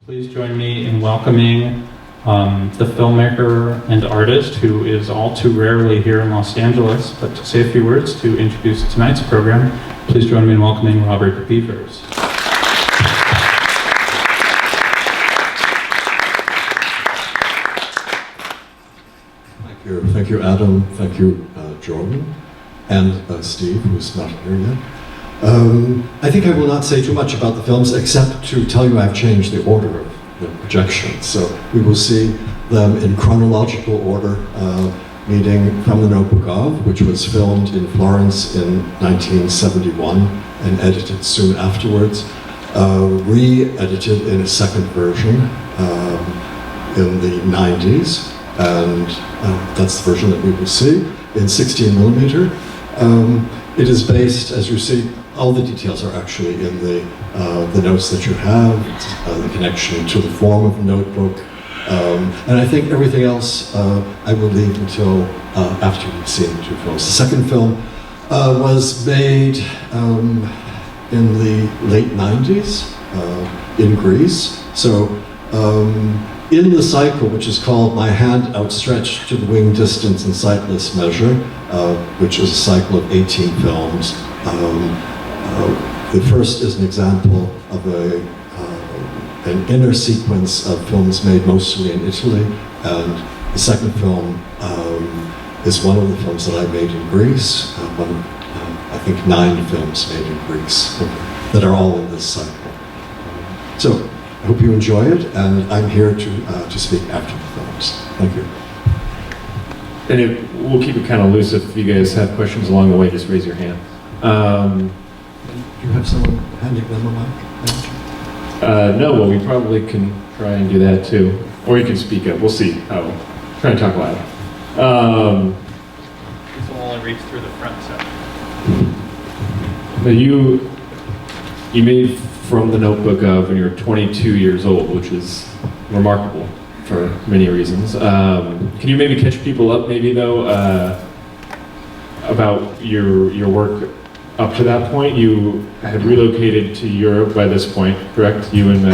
Please join me in welcoming the filmmaker and artist who is all too rarely here in Los Angeles, but to say a few words to introduce tonight's program, please join me in welcoming Robert Beavers. Thank you, Adam. Thank you, Jordan, and Steve, who's not here yet. I think I will not say too much about the films, except to tell you I've changed the order of the projections. So we will see them in chronological order, meaning From the Notebook Of, which was filmed in Florence in 1971 and edited soon afterwards, re-edited in a second version in the 90s. And that's the version that we will see in 16mm. It is based, as you see, all the details are actually in the notes that you have, the connection to the form of the notebook. And I think everything else I will leave until after you've seen the two films. The second film was made in the late 90s in Greece. So in the cycle, which is called My Hand Outstretched to the Wing Distance and Sightless Measure, which is a cycle of 18 films. The first is an example of an inner sequence of films made mostly in Italy, and the second film is one of the films that I made in Greece, one of, I think, 9 films made in Greece that are all in this cycle. So, I hope you enjoy it, and I'm here to speak after the films. Thank you. And we'll keep it kind of loose. If you guys have questions along the way, just raise your hand. Do you have someone handing them a mic? No, well, we probably can try and do that too. Or you can speak up. We'll see. Try and talk loud. This will only reach through the front section. Now you made From the Notebook Of when you were 22 years old, which is remarkable for many reasons. Can you maybe catch people up, maybe though, about your work up to that point? You had relocated to Europe by this point, correct? You and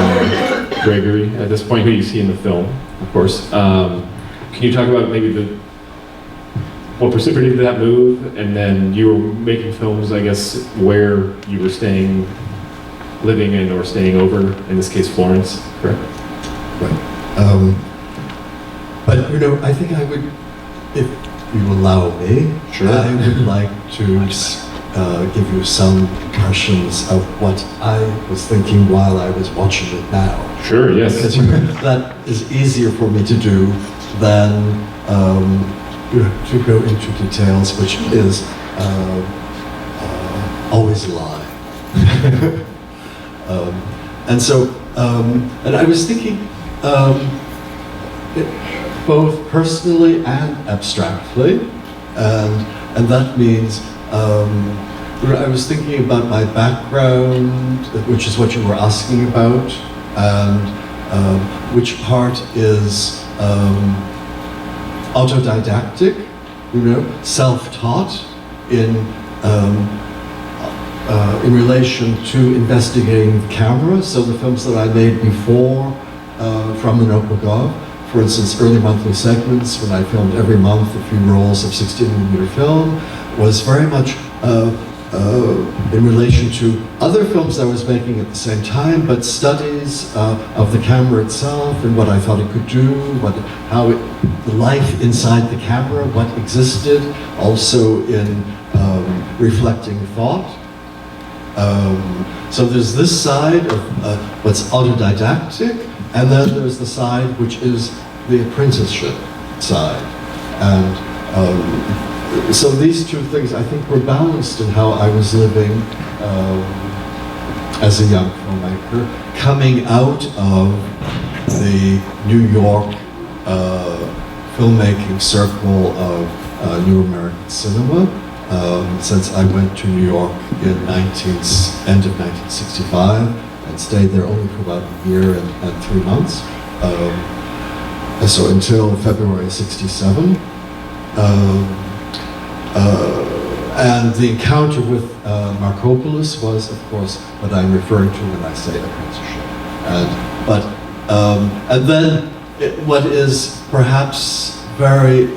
Gregory, at this point, who you see in the film, of course. Can you talk about maybe what precipitated that move, and then you were making films, I guess, where you were living in or staying over, in this case Florence, correct? Right. But you know, I think I would, if you allow me, sure. I would like to give you some impressions of what I was thinking while I was watching it now. Sure, yes. Because that is easier for me to do than to go into details, which is always a lie. And so, and I was thinking, both personally and abstractly, and that means I was thinking about my background, which is what you were asking about, and which part is autodidactic, self-taught in relation to investigating the camera. So the films that I made before From the Notebook Of, for instance, early monthly segments, when I filmed every month a few rolls of 16mm film, was very much in relation to other films I was making at the same time, but studies of the camera itself and what I thought it could do, the life inside the camera, what existed, also in reflecting thought. So there's this side of what's autodidactic, and then there's the side which is the apprenticeship side. And so these two things, I think, were balanced in how I was living as a young filmmaker, coming out of the New York filmmaking circle of New American cinema. Since I went to New York in end of 1965 and stayed there only for about a year and 3 months. So until February '67. And the encounter with Markopoulos was, of course, what I'm referring to when I say apprenticeship. But And then what is perhaps very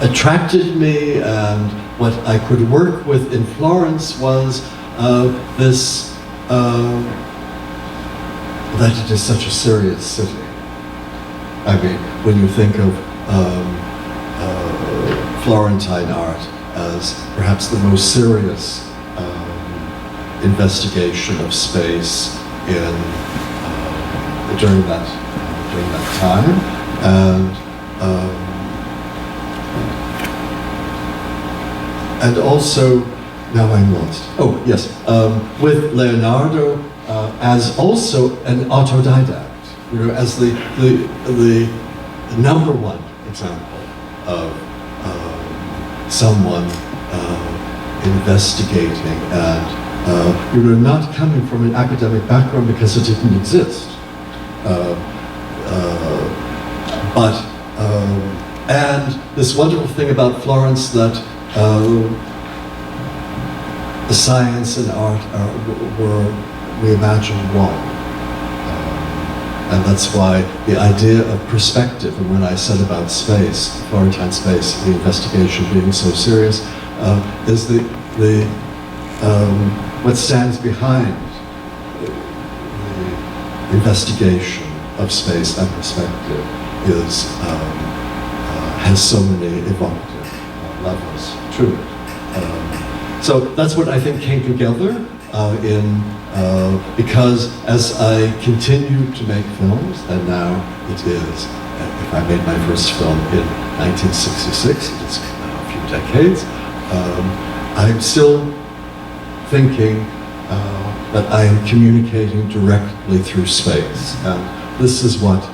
attracted me and what I could work with in Florence was this, that it is such a serious city. I mean, when you think of Florentine art as perhaps the most serious investigation of space during that time, and also now I'm lost. Oh yes, with Leonardo as also an autodidact, as the number one example of someone investigating and not coming from an academic background because it didn't exist. And this wonderful thing about Florence that the science and art were, we imagine, one. And that's why the idea of perspective, and when I said about space, Florentine space, the investigation being so serious, is what stands behind the investigation of space and perspective has so many evocative levels to it. So that's what I think came together because as I continued to make films, and now it is, if I made my first film in 1966, it's now a few decades, I'm still thinking that I am communicating directly through space. And this is what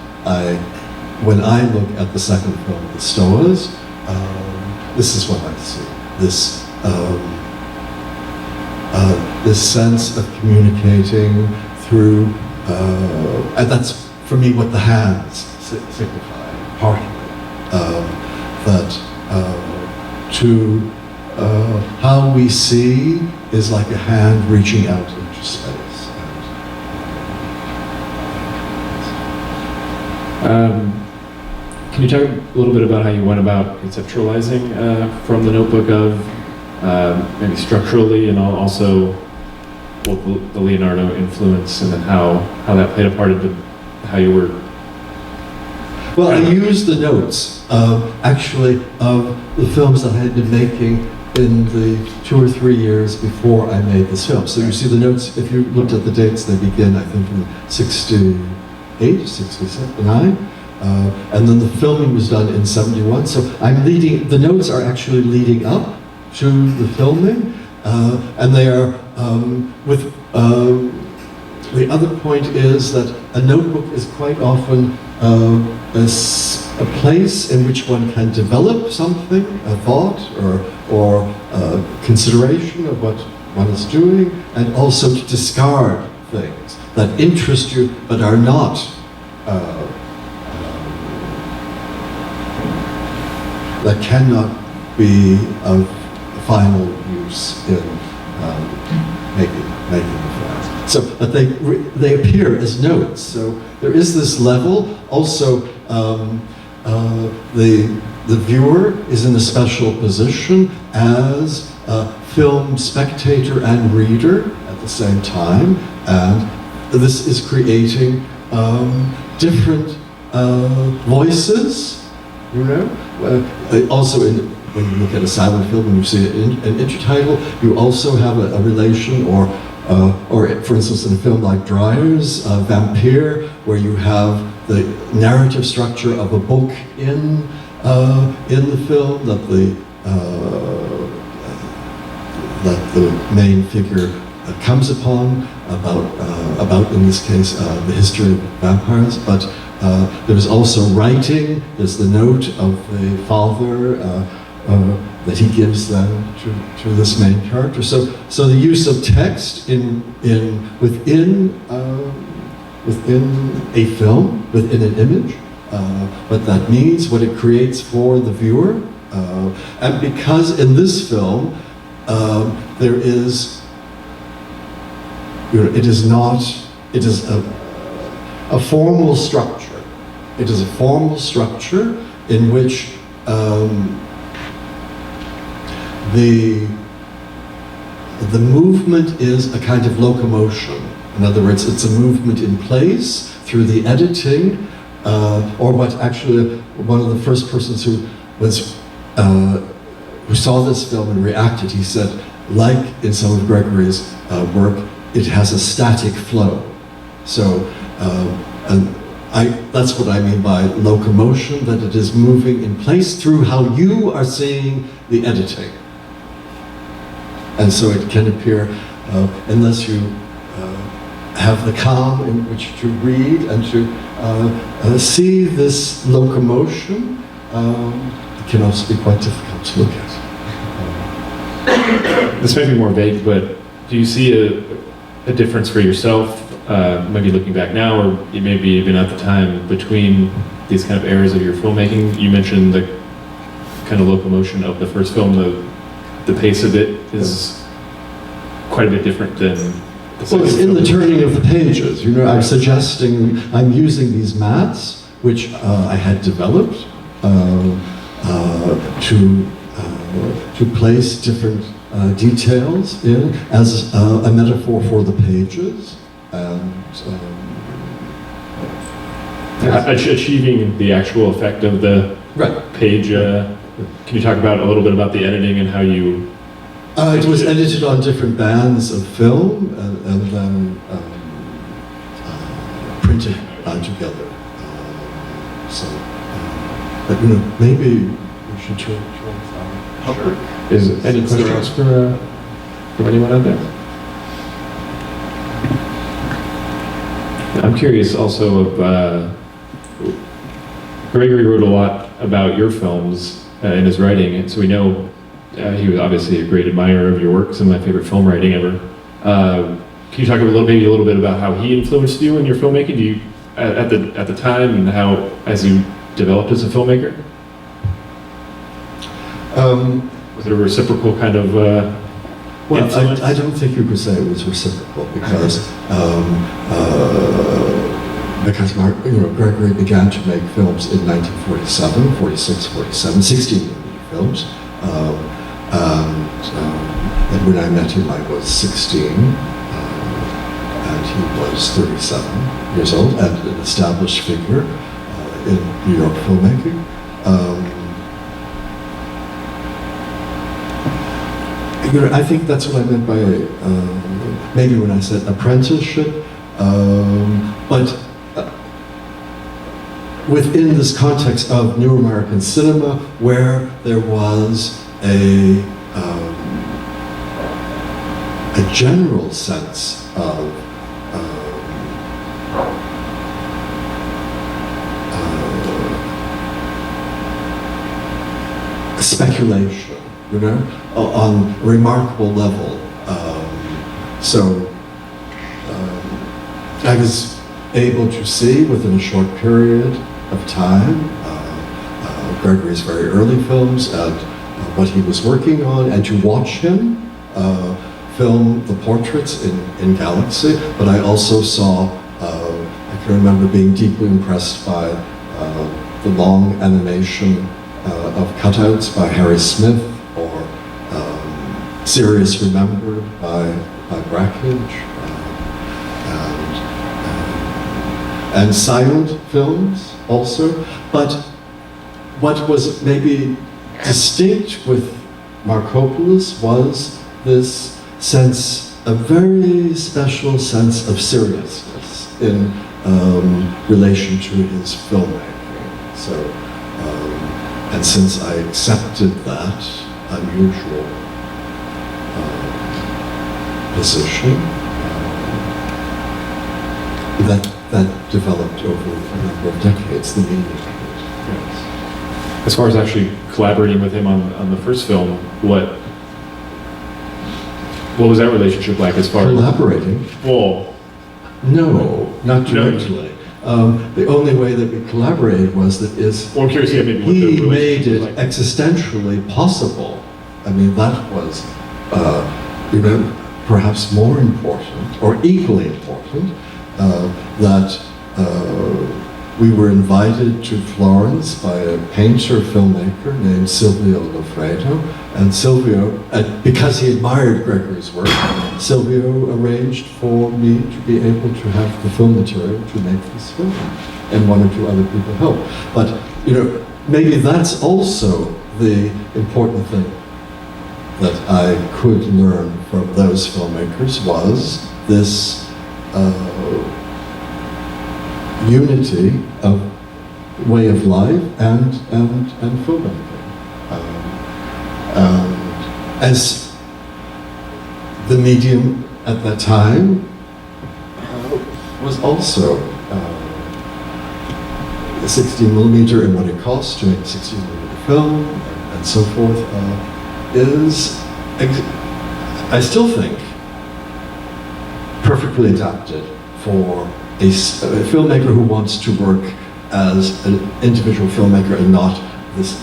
when I look at the second film, The Stoas, this is what I see. This sense of communicating through, and that's for me what the hands signify, partly. How we see is like a hand reaching out into space. Can you talk a little bit about how you went about conceptualizing from the notebook of maybe structurally and also the Leonardo influence, and then how that played a part into how you were? Well, I used the notes, actually, of the films that I had been making in the 2 or 3 years before I made this film. So you see the notes, if you looked at the dates, they begin, I think, in 68, 69, and then the filming was done in 71. So the notes are actually leading up to the filming, and they are the other point is that a notebook is quite often a place in which one can develop something, a thought or consideration of what one is doing, and also to discard things that interest you but are not that cannot be of final use in making the films. So, but they appear as notes. So there is this level. Also, the viewer is in a special position as a film spectator and reader at the same time, and this is creating different voices. Also when you look at a silent film, when you see an intertitle, you also have a relation, or for instance, in a film like Dreyer's Vampire, where you have the narrative structure of a book in the film that the main figure comes upon about in this case the history of vampires, but there's also writing. There's the note of the father that he gives then to this main character. So the use of text within a film, within an image, what that means, what it creates for the viewer, and because in this film there is, it is a formal structure. It is a formal structure in which the movement is a kind of locomotion. In other words, it's a movement in place through the editing, or what actually one of the first persons who saw this film and reacted, he said, like in some of Gregory's work, it has a static flow. So, that's what I mean by locomotion, that it is moving in place through how you are seeing the editing. And so it can appear, unless you have the calm in which to read and to see this locomotion, it can also be quite difficult to look at. This may be more vague, but do you see a difference for yourself, maybe looking back now, or maybe even at the time, between these kind of eras of your filmmaking? You mentioned the kind of locomotion of the first film, the pace of it is quite a bit different than the second Well, it's in film. the turning of the pages. You know, I'm suggesting, I'm using these mats, which I had developed to place different details in as a metaphor for the pages. And achieving the actual effect of the right. page. Can you talk about a little bit about the editing and how you? It was edited on different bands of film and then printed together. But you know, maybe we should try. Sure. Is any questions from anyone out there? I'm curious also of, Gregory wrote a lot about your films in his writing, and so we know he was obviously a great admirer of your work, some of my favorite film writing ever. Can you talk maybe a little bit about how he influenced you in your filmmaking? Do you, at the time, and how, as you developed as a filmmaker? Was it a reciprocal kind of influence? I don't think you could say it was reciprocal because Gregory began to make films in 1947, 46, 47, 16 films. And when I met him, I was 16, and he was 37 years old, and an established figure in New York filmmaking. I think that's what I meant by maybe when I said apprenticeship, but within this context of New American cinema, where there was a general sense of speculation, you know, on a remarkable level. I was able to see within a short period of time Gregory's very early films and what he was working on, and to watch him film the portraits in Galaxy. But I also saw, I can remember being deeply impressed by the long animation of cutouts by Harry Smith, or Sirius Remembered by Brakhage, and silent films also. But what was maybe distinct with Markopoulos was this sense, a very special sense of seriousness in relation to his filmmaking. So, and since I accepted that unusual position, that developed over a number of decades, the meaning of it. Yes. As far as actually collaborating with him on the first film, what was that relationship like? As far Collaborating? as well, no, not directly. The only way that we collaborated was that I'm curious, yeah, maybe what the he made relationship it was like. existentially possible. I mean, that was, perhaps more important, or equally important, that we were invited to Florence by a painter filmmaker named Silvio Loffredo, and Silvio, because he admired Gregory's work, Silvio arranged for me to be able to have the film material to make this film, and one or two other people helped. But maybe that's also the important thing that I could learn from those filmmakers, was this unity of way of life and filmmaking. As the medium at that time was also 16mm and what it costs to make a 16mm film and so forth, I still think, perfectly adapted for a filmmaker who wants to work as an individual filmmaker and not this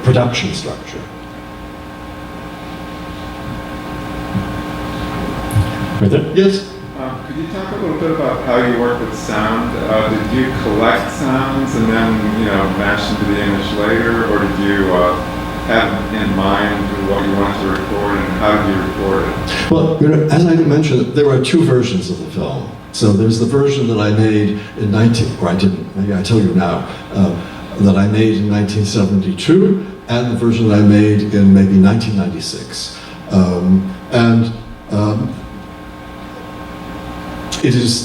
production structure. Right there? Yes? Could you talk a little bit about how you work with sound? Did you collect sounds and then, match them to the image later, or did you have in mind what you wanted to record and how did you record it? Well, as I mentioned, there are two versions of the film. So there's the version that I made in maybe I tell you now, that I made in 1972, and the version that I made in maybe 1996.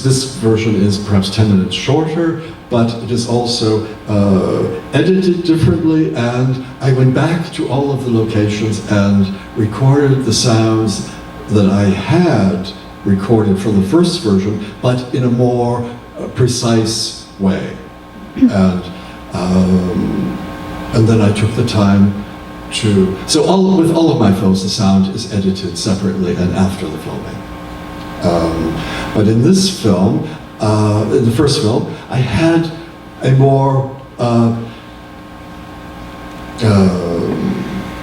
This version is perhaps 10 minutes shorter, but it is also edited differently, and I went back to all of the locations and recorded the sounds that I had recorded for the first version, but in a more precise way. And then I took the time to, with all of my films, the sound is edited separately and after the filming. But in this film, in the first film, I had a more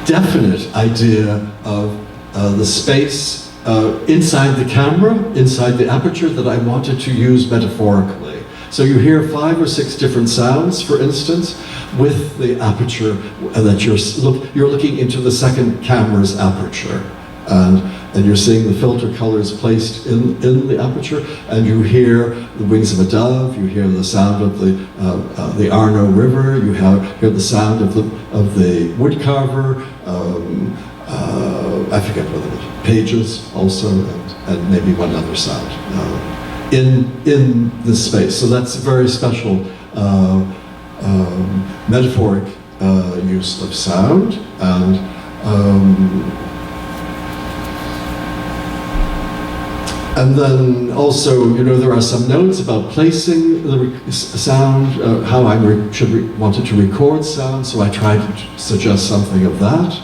definite idea of the space inside the camera, inside the aperture, that I wanted to use metaphorically. So you hear 5 or 6 different sounds, for instance, with the aperture that you're looking into the second camera's aperture, and you're seeing the filter colors placed in the aperture, and you hear the wings of a dove, you hear the sound of the Arno River, you hear the sound of the woodcarver, I forget whether it was pages also, and maybe one other sound in this space. So that's a very special metaphoric use of sound, and then also, there are some notes about placing the sound, how I wanted to record sound, so I tried to suggest something of that.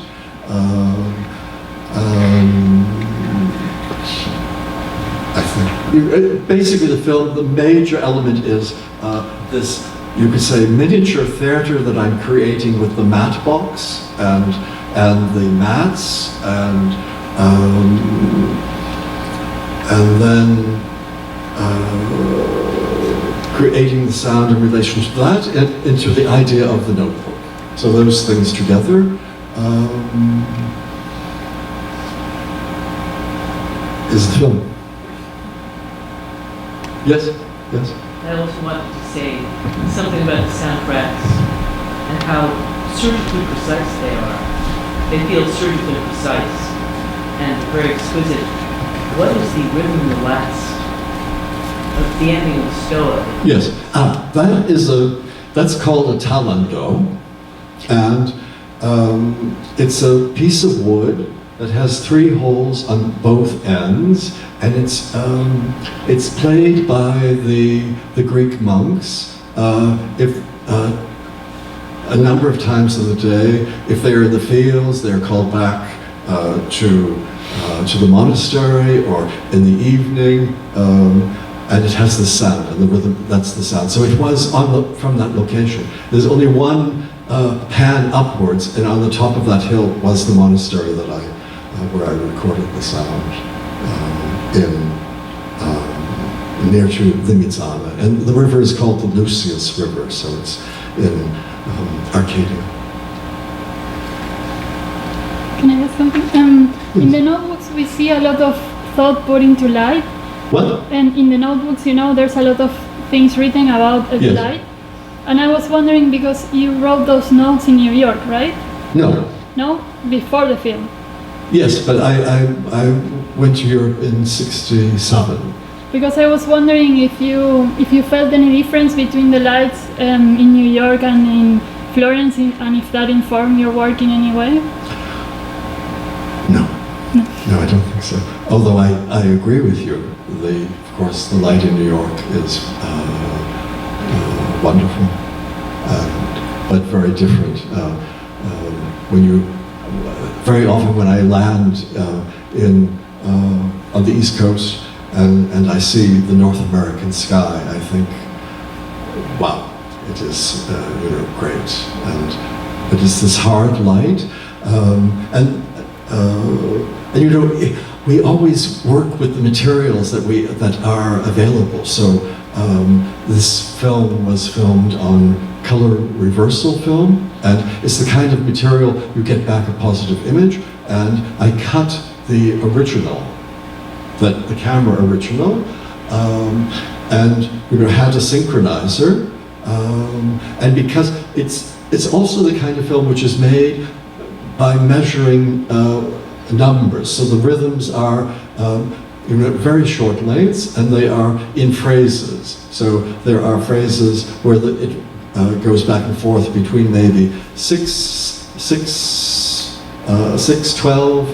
I think basically the film, the major element is this, you could say, miniature theater that I'm creating with the matte box and the mats, and then creating the sound in relation to that and into the idea of the notebook. So those things together is the film. Yes? Yes? I also wanted to say something about the soundtracks and how surgically precise they are. They feel surgically precise and very exquisite. What is the rhythm and the last of the ending of the Stoa? Yes, that's called a talando, and it's a piece of wood that has 3 holes on both ends, and it's played by the Greek monks a number of times of the day. If they're in the fields, they're called back to the monastery, or in the evening, and it has the sound, and the rhythm, that's the sound. So it was from that location. There's only one pan upwards, and on the top of that hill was the monastery where I recorded the sound in near to Limitsana. And the river is called the Lucius River, so it's in Arcadia. Can I ask something? In the notebooks, we see a lot of thought put into light. What? And in the notebooks, there's a lot of things written about the Yes. light. And I was wondering, because you wrote those notes in New York, right? No. No? Before the film. Yes, but I went to Europe in '67. Because I was wondering if you felt any difference between the lights in New York and in Florence, and if that informed your work in any way. No. No, I don't think so. Although I agree with you. Of course, the light in New York is wonderful, but very different. Very often when I land on the East Coast and I see the North American sky, I think, wow, it is great, and it's this hard light, we always work with the materials that are available. So this film was filmed on color reversal film, and it's the kind of material you get back a positive image. And I cut the original, the camera original, and had a synchronizer, and because it's also the kind of film which is made by measuring numbers. So the rhythms are very short lengths, and they are in phrases. So there are phrases where it goes back and forth between maybe 6, 12,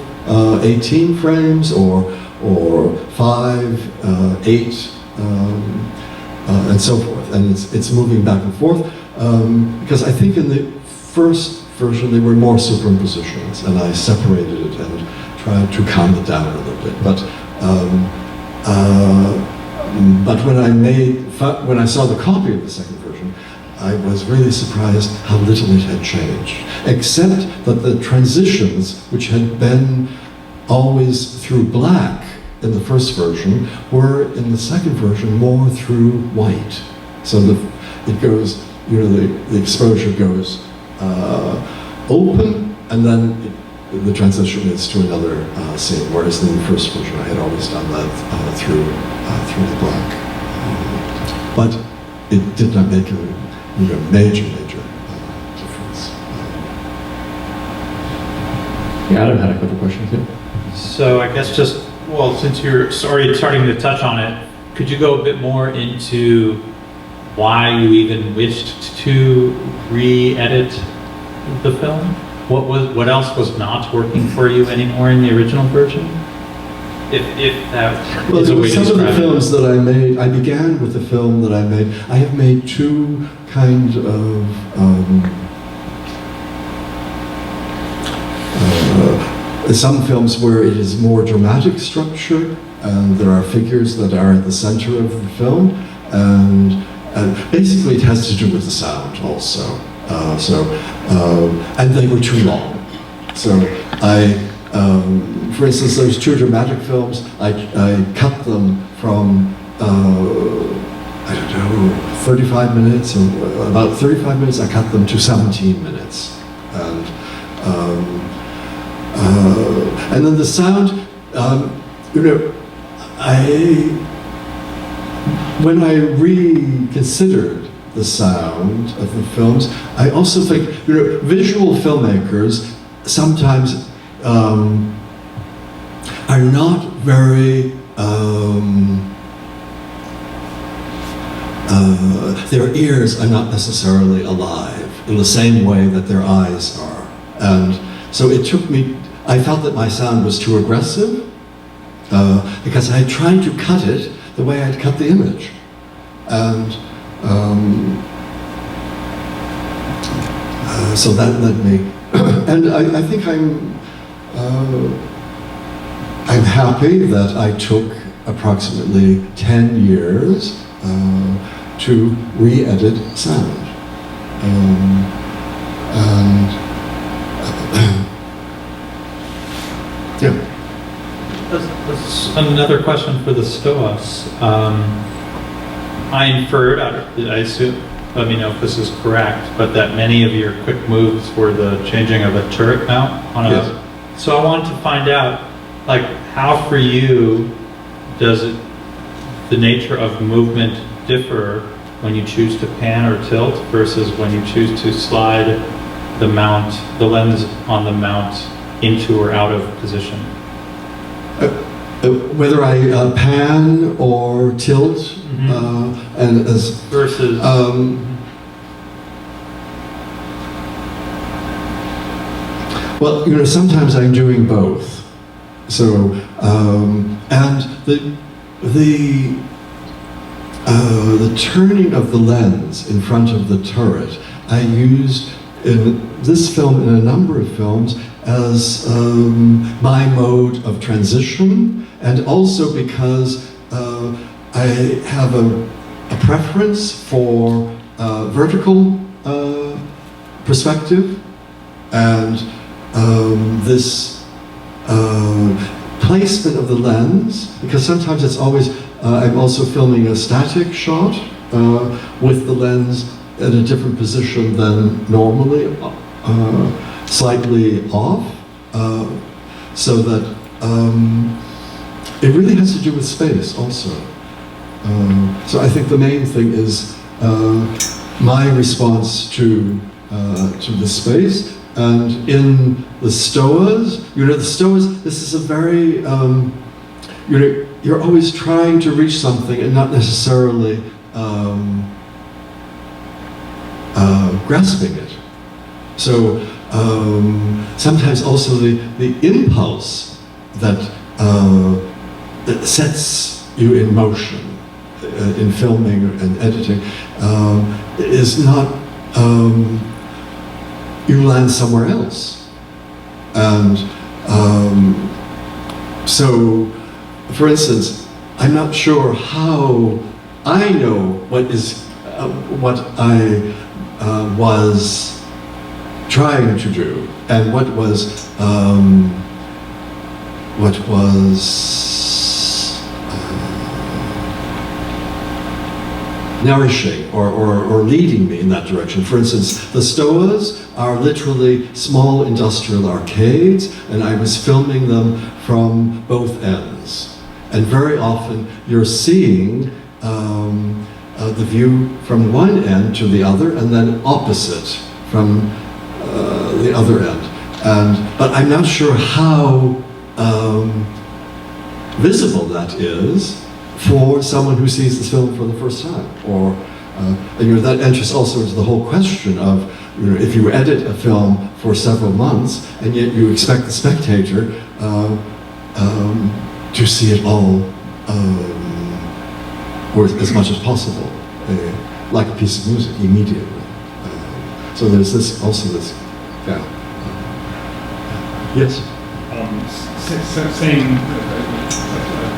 18 frames, or 5, 8, and so forth. And it's moving back and forth, because I think in the first version there were more superimpositions, and I separated it and tried to calm it down a little bit. But when I saw the copy of the second version, I was really surprised how little it had changed, except that the transitions, which had been always through black in the first version, were in the second version more through white. So it goes, the exposure goes open, and then the transition is to another scene, whereas in the first version I had always done that through the black. But it did not make a major difference. Yeah, Adam had a couple questions here. So I guess since you're already starting to touch on it, could you go a bit more into why you even wished to re-edit the film? What else was not working for you anymore in the original version? If that Well, is a way to some of the describe it. films that I made, I began with the film that I made. I have made two kind of some films where it is more dramatic structure, and there are figures that are at the center of the film, and basically it has to do with the sound also. And they were too long. So for instance, those two dramatic films, I cut them from, 35 minutes, or about 35 minutes, I cut them to 17 minutes. And then the sound, when I reconsidered the sound of the films, I also think, visual filmmakers sometimes are not very, their ears are not necessarily alive in the same way that their eyes are. And so it took me, I felt that my sound was too aggressive, because I had tried to cut it the way I'd cut the image. And so that led me, and I think I'm happy that I took approximately 10 years to re-edit sound. Yeah. That's another question for the STOAS. I inferred, I assume, let me know if this is correct, but that many of your quick moves were the changing of a turret mount on a. Yes. So I wanted to find out, like, how for you does the nature of movement differ when you choose to pan or tilt versus when you choose to slide the lens on the mount into or out of position? Whether I pan or tilt, and as Versus. Well, sometimes I'm doing both. So, and the turning of the lens in front of the turret, I used in this film, in a number of films, as my mode of transition, and also because I have a preference for vertical perspective, and this placement of the lens, because sometimes it's always, I'm also filming a static shot with the lens at a different position than normally, slightly off, so that it really has to do with space also. So I think the main thing is my response to the space. And in the Stoas, the Stoas, this is a very, you're always trying to reach something and not necessarily grasping it. So sometimes also the impulse that sets you in motion in filming and editing is not, you land somewhere else. And so, for instance, I'm not sure how I know what I was trying to do, and what was nourishing or leading me in that direction. For instance, the Stoas are literally small industrial arcades, and I was filming them from both ends. And very often you're seeing the view from one end to the other, and then opposite from the other end. But I'm not sure how visible that is for someone who sees this film for the first time. Or that enters also into the whole question of, if you edit a film for several months and yet you expect the spectator to see it all, or as much as possible, like a piece of music immediately. So there's this, yeah. Yes?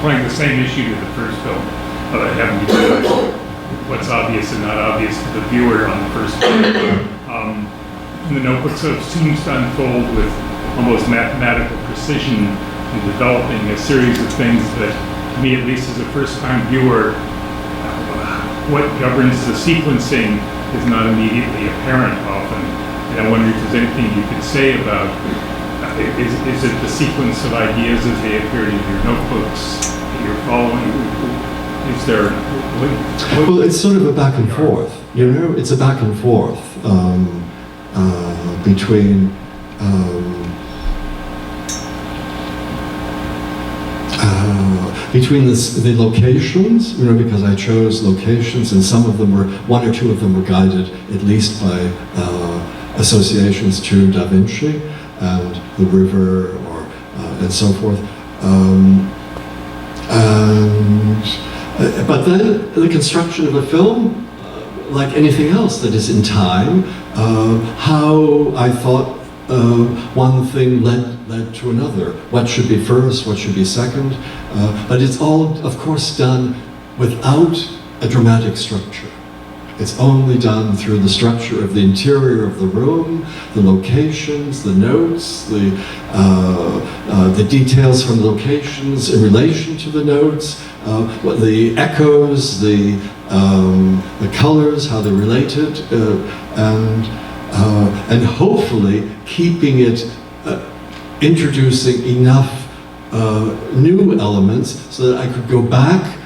Applying the same issue to the first film, having to do what's obvious and not obvious to the viewer on the first film. The Notebook sort of seems to unfold with almost mathematical precision in developing a series of things that, to me at least as a first-time viewer, what governs the sequencing is not immediately apparent often. And I wonder if there's anything you could say about, is it the sequence of ideas as they appeared in your notebooks that you're following? Is there... Well, it's sort of a back and forth, it's a back and forth between the locations, because I chose locations, and some of them were, one or two of them were guided at least by associations to Da Vinci and the river, and so forth. But then the construction of a film, like anything else that is in time, how I thought one thing led to another. What should be first, what should be second. But it's all, of course, done without a dramatic structure. It's only done through the structure of the interior of the room, the locations, the notes, the details from the locations in relation to the notes, the echoes, the colors, how they're related, and hopefully keeping it, introducing enough new elements so that I could go back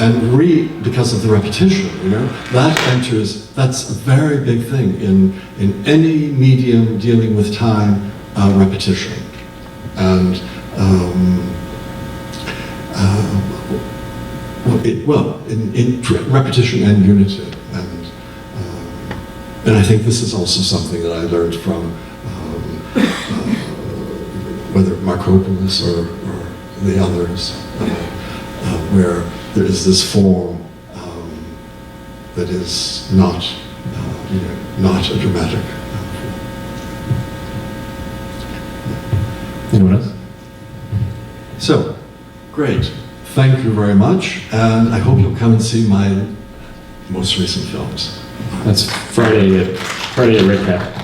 and read, because of the repetition, you know, that's a very big thing in any medium dealing with time, repetition. And in repetition and unity. And I think this is also something that I learned from whether Markopoulos or the others, where there is this form that is not, not a dramatic form. Anyone else? So, great. Thank you very much, and I hope you'll come and see my most recent films. That's Friday at Red Cap.